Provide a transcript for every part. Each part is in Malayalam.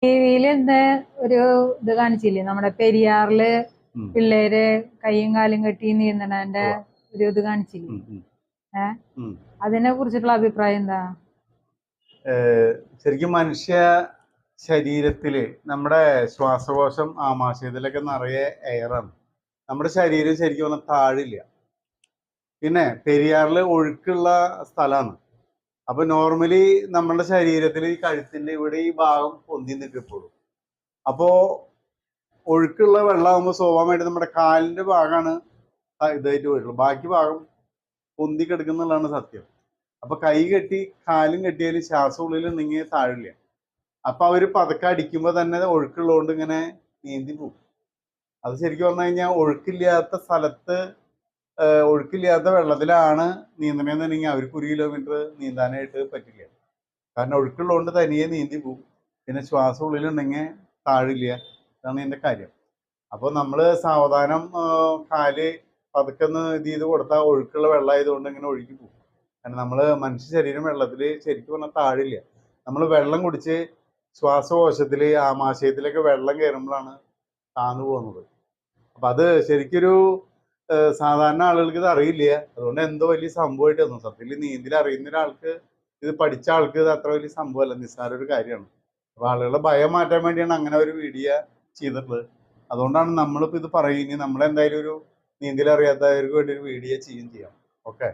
ടിവിയിൽ ഇന്ന് ഒരു ഇത് കാണിച്ചില്ലേ, നമ്മുടെ പെരിയാറില് പിള്ളേര് കൈയും കാലും കെട്ടി നീന്തണന്റെ ഒരു ഇത് കാണിച്ചില്ലേ. അതിനെ കുറിച്ചിട്ടുള്ള അഭിപ്രായം എന്താ? ശരിക്കും മനുഷ്യ ശരീരത്തില് നമ്മുടെ ശ്വാസകോശം ആമാശയത്തിലൊക്കെ നിറയെ എയറാണ്. നമ്മുടെ ശരീരം ശരിക്കും പറഞ്ഞാൽ താഴില്ല. പിന്നെ പെരിയാറില് ഒഴുക്കുള്ള സ്ഥലമാണ്. അപ്പൊ നോർമലി നമ്മുടെ ശരീരത്തിൽ ഈ കഴുത്തിന്റെ ഇവിടെ ഈ ഭാഗം പൊന്തി നിൽക്കപ്പെടും. അപ്പോ ഒഴുക്കുള്ള വെള്ളമാകുമ്പോൾ സ്വാഭാവികമായിട്ട് നമ്മുടെ കാലിന്റെ ഭാഗമാണ് ഇതായിട്ട് വരുള്ളൂ, ബാക്കി ഭാഗം പൊന്തി കിടക്കുന്നുള്ളതാണ് സത്യം. അപ്പൊ കൈ കെട്ടി കാലും കെട്ടിയാലും ശ്വാസം ഉള്ളിൽ ഉണ്ടെങ്കിൽ താഴില്ല. അപ്പൊ അവര് പതക്കെ അടിക്കുമ്പോൾ തന്നെ ഒഴുക്കുള്ളതുകൊണ്ട് ഇങ്ങനെ നീന്തി പോകും. അത് ശരിക്കും പറഞ്ഞു കഴിഞ്ഞാൽ ഒഴുക്കില്ലാത്ത സ്ഥലത്ത് ഒഴുക്കില്ലാത്ത വെള്ളത്തിലാണ് നീന്തണമെന്നുണ്ടെങ്കിൽ അവർക്ക് 1 കിലോമീറ്റർ നീന്താനായിട്ട് പറ്റില്ല. കാരണം ഒഴുക്കുള്ളതുകൊണ്ട് തനിയെ നീന്തി പോകും. പിന്നെ ശ്വാസം ഉള്ളിലുണ്ടെങ്കിൽ താഴില്ല. ഇതാണ് ഇതിന്റെ കാര്യം. അപ്പോൾ നമ്മൾ സാവധാനം കാല് പതുക്കെന്ന് ഇത് ചെയ്ത് കൊടുത്താൽ ഒഴുക്കുള്ള വെള്ളമായതുകൊണ്ട് ഇങ്ങനെ ഒഴുകി പോകും. കാരണം നമ്മൾ മനുഷ്യ ശരീരം വെള്ളത്തിൽ ശരിക്കും പറഞ്ഞാൽ താഴില്ല. നമ്മൾ വെള്ളം കുടിച്ച് ശ്വാസകോശത്തിൽ ആമാശയത്തിലൊക്കെ വെള്ളം കയറുമ്പോഴാണ് താന്നു പോകുന്നത്. അപ്പം അത് ശരിക്കൊരു സാധാരണ ആളുകൾക്ക് ഇത് അറിയില്ല. അതുകൊണ്ട് എന്തോ വലിയ സംഭവമായിട്ട് തന്നു. സത്യത്തിൽ നീന്തൽ അറിയുന്ന ഒരാൾക്ക്, ഇത് പഠിച്ച ആൾക്ക് ഇത് അത്ര വലിയ സംഭവമല്ല, നിസ്സാര ഒരു കാര്യമാണ്. അപ്പോൾ ആളുകളുടെ ഭയം മാറ്റാൻ വേണ്ടിയാണ് അങ്ങനെ ഒരു വീഡിയോ ചെയ്തിട്ടുള്ളത്. അതുകൊണ്ടാണ് നമ്മളിപ്പോൾ ഇത് പറയുന്നത്. നമ്മളെന്തായാലും ഒരു നീന്തൽ അറിയാത്തവർക്ക് വേണ്ടി ഒരു വീഡിയോ ചെയ്യാം. ഓക്കെ,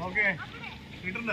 ഓക്കെ കിട്ടണ്ട.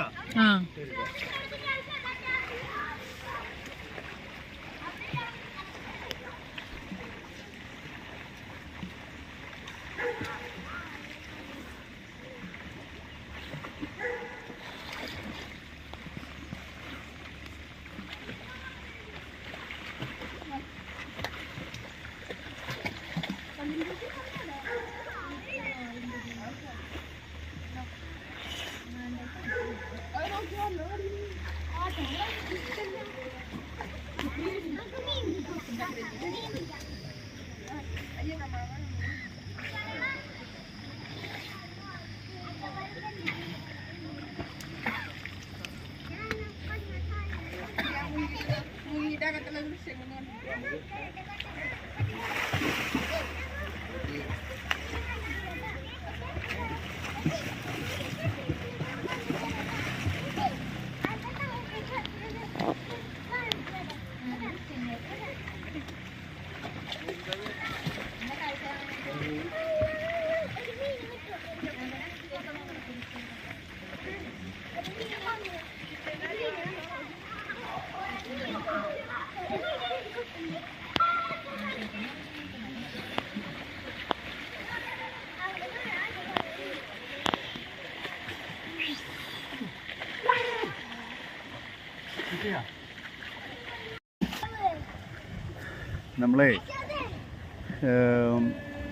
നമ്മളെ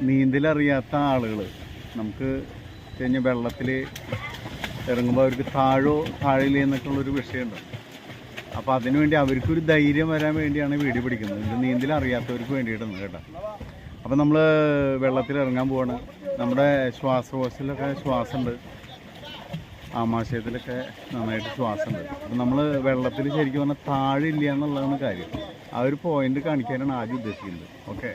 നീന്തലറിയാത്ത ആളുകൾ നമുക്ക് കഴിഞ്ഞ വെള്ളത്തിൽ ഇറങ്ങുമ്പോൾ അവർക്ക് താഴില്ലേ എന്നൊക്കെ ഉള്ളൊരു വിഷയമുണ്ട്. അപ്പോൾ അതിനുവേണ്ടി അവർക്കൊരു ധൈര്യം വരാൻ വേണ്ടിയാണ് വീഡിയോ പിടിക്കുന്നത്. ഇത് നീന്തലറിയാത്തവർക്ക് വേണ്ടിയിട്ടാണ് കേട്ടോ. അപ്പോൾ നമ്മൾ വെള്ളത്തിൽ ഇറങ്ങാൻ പോവാണ്. നമ്മുടെ ശ്വാസകോശത്തിലൊക്കെ ശ്വാസമുണ്ട്, ആമാശയത്തിലൊക്കെ നന്നായിട്ട് ശ്വാസമുണ്ട്. അപ്പം നമ്മൾ വെള്ളത്തിൽ ശരിക്കും പറഞ്ഞാൽ താഴില്ല എന്നുള്ളതാണ് കാര്യം. ആ ഒരു പോയിന്റ് കാണിക്കാനാണ് ആദ്യം ഉദ്ദേശിക്കുന്നത്. ഓക്കെ,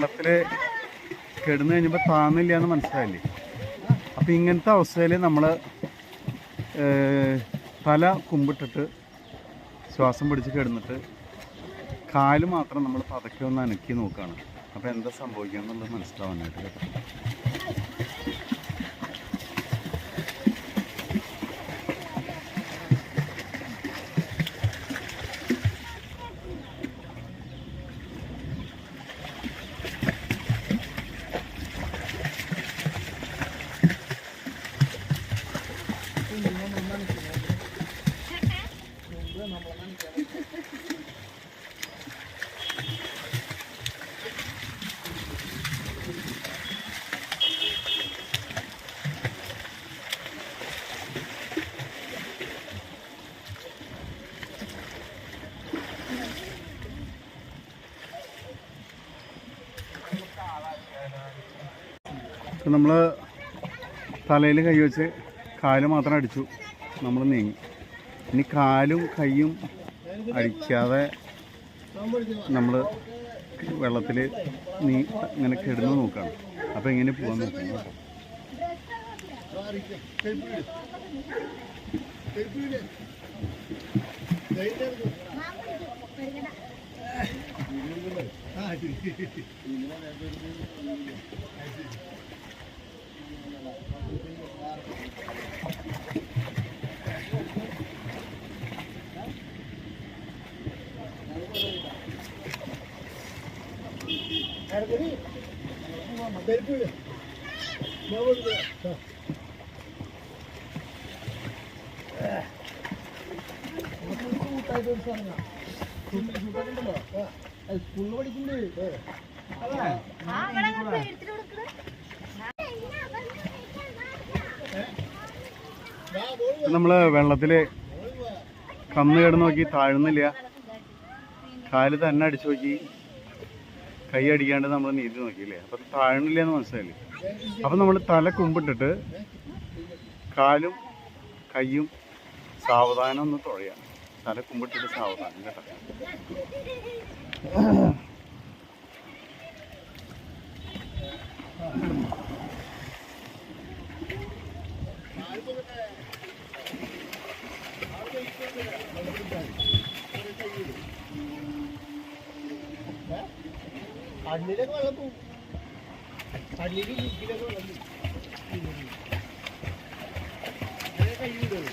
വെള്ളത്തിൽ കിടന്നു കഴിഞ്ഞപ്പോൾ താന്നില്ല എന്ന് മനസ്സിലായില്ലേ. അപ്പം ഇങ്ങനത്തെ അവസ്ഥയിൽ നമ്മൾ തല കുമ്പിട്ടിട്ട് ശ്വാസം പിടിച്ച് കിടന്നിട്ട് കാല് മാത്രം നമ്മൾ പതുക്കെ ഒന്ന് അനക്കി നോക്കുകയാണ്. അപ്പോൾ എന്താ സംഭവിക്കുക എന്നുള്ളത് മനസ്സിലാവാനായിട്ട് കേട്ടോ. ഇപ്പം നമ്മൾ തലയിൽ കൈ വെച്ച് കാല് മാത്രം അടിച്ചു, നമ്മൾ നീങ്ങി. ഇനി കാലും കൈയും അടിക്കാതെ നമ്മൾ വെള്ളത്തിൽ ഇങ്ങനെ കിടന്ന് നോക്കുകയാണ്. അപ്പോൾ എങ്ങനെ പോകാൻ നോക്കണം. നമ്മൾ വെള്ളത്തിൽ കന്ന് കിടന്ന് നോക്കി, താഴുന്നില്ല. കാല് തന്നെ അടിച്ചു നോക്കി, കൈ അടിക്കാണ്ട് നമ്മൾ നീന്തി നോക്കിയില്ലേ, അപ്പം താഴണില്ല എന്ന് മനസ്സിലായില്ലേ. അപ്പം നമ്മൾ തല കുമ്പിട്ടിട്ട് കാലും കൈയും സാവധാനം ഒന്ന് തുഴയാം. തല കുമ്പിട്ടിട്ട് സാവധാനം കേട്ടോ. കണ്ണിലൊക്കെ വെള്ളം പോകും. കണ്ണില് മൂക്കിലൊക്കെ വെള്ളം പോകും. കൈ വിടും.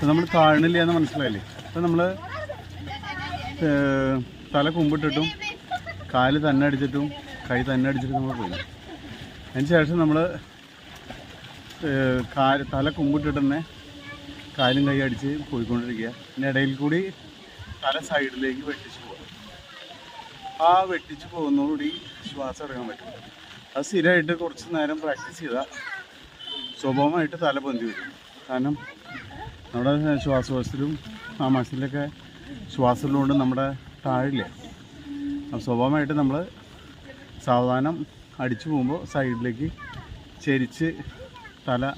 നമ്മൾ താഴണില്ല എന്ന് മനസ്സിലായില്ലേ. അപ്പം നമ്മൾ തല കുമ്പിട്ടിട്ടും കാല് തന്നെ അടിച്ചിട്ടും കൈ തന്നെ അടിച്ചിട്ടും നമ്മൾ പോയി. അതിന് ശേഷം നമ്മൾ തല കുമ്പിട്ടിട്ട് തന്നെ കാലും കൈ അടിച്ച് പോയിക്കൊണ്ടിരിക്കുക. പിന്നെ ഇടയിൽ കൂടി തല സൈഡിലേക്ക് വെട്ടിച്ച് പോകുക. ആ വെട്ടിച്ച് പോകുന്നതോടുകൂടി ശ്വാസം എടുക്കാൻ പറ്റും. അത് സ്ഥിരമായിട്ട് കുറച്ച് നേരം പ്രാക്ടീസ് ചെയ്താൽ സ്വഭാവമായിട്ട് തല പൊന്തി വരും. കാരണം നമ്മുടെ ശ്വാസകോശത്തിലും ആമാശയിലൊക്കെ ശ്വാസമുള്ളതുകൊണ്ട് നമ്മുടെ താഴില്ല. അപ്പം സ്വഭാവമായിട്ട് നമ്മൾ സാവധാനം അടിച്ചു പോകുമ്പോൾ സൈഡിലേക്ക് ചെരിച്ച് തല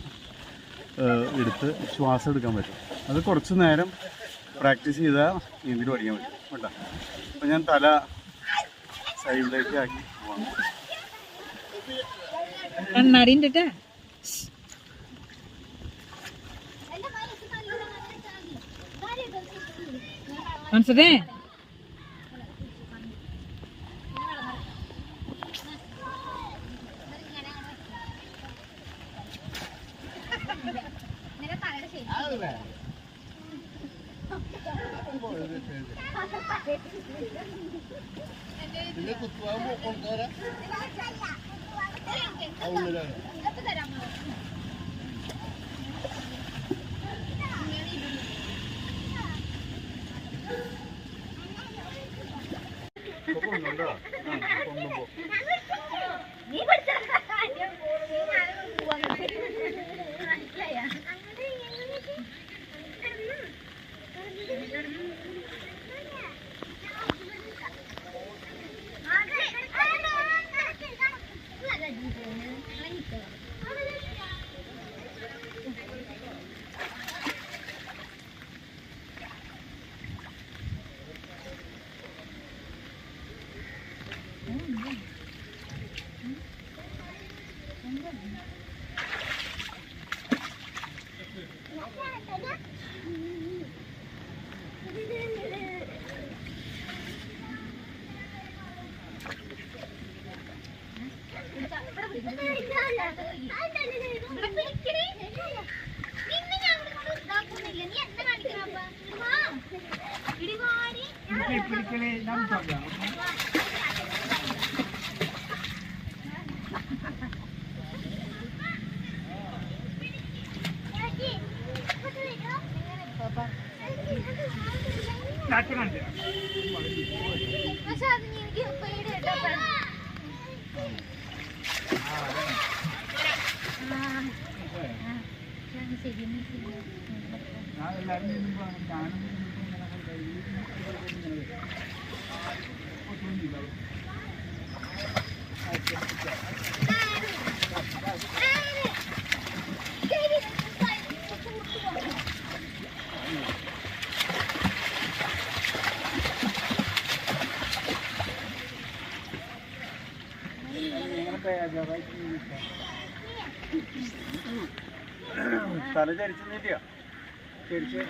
എടുത്ത് ശ്വാസം എടുക്കാൻ പറ്റും. അത് കുറച്ച് നേരം പ്രാക്ടീസ് ചെയ്താൽ നീന്തൽ പഠിക്കാൻ പറ്റും കേട്ടോ. അപ്പം ഞാൻ തല സൈഡിലേക്ക് ആക്കി പോകാം. കണ്ണാടിൻ്റെ മനസ്സിലേ തല ചരിച്ചൊന്നുമില്ല. തിരിച്ച്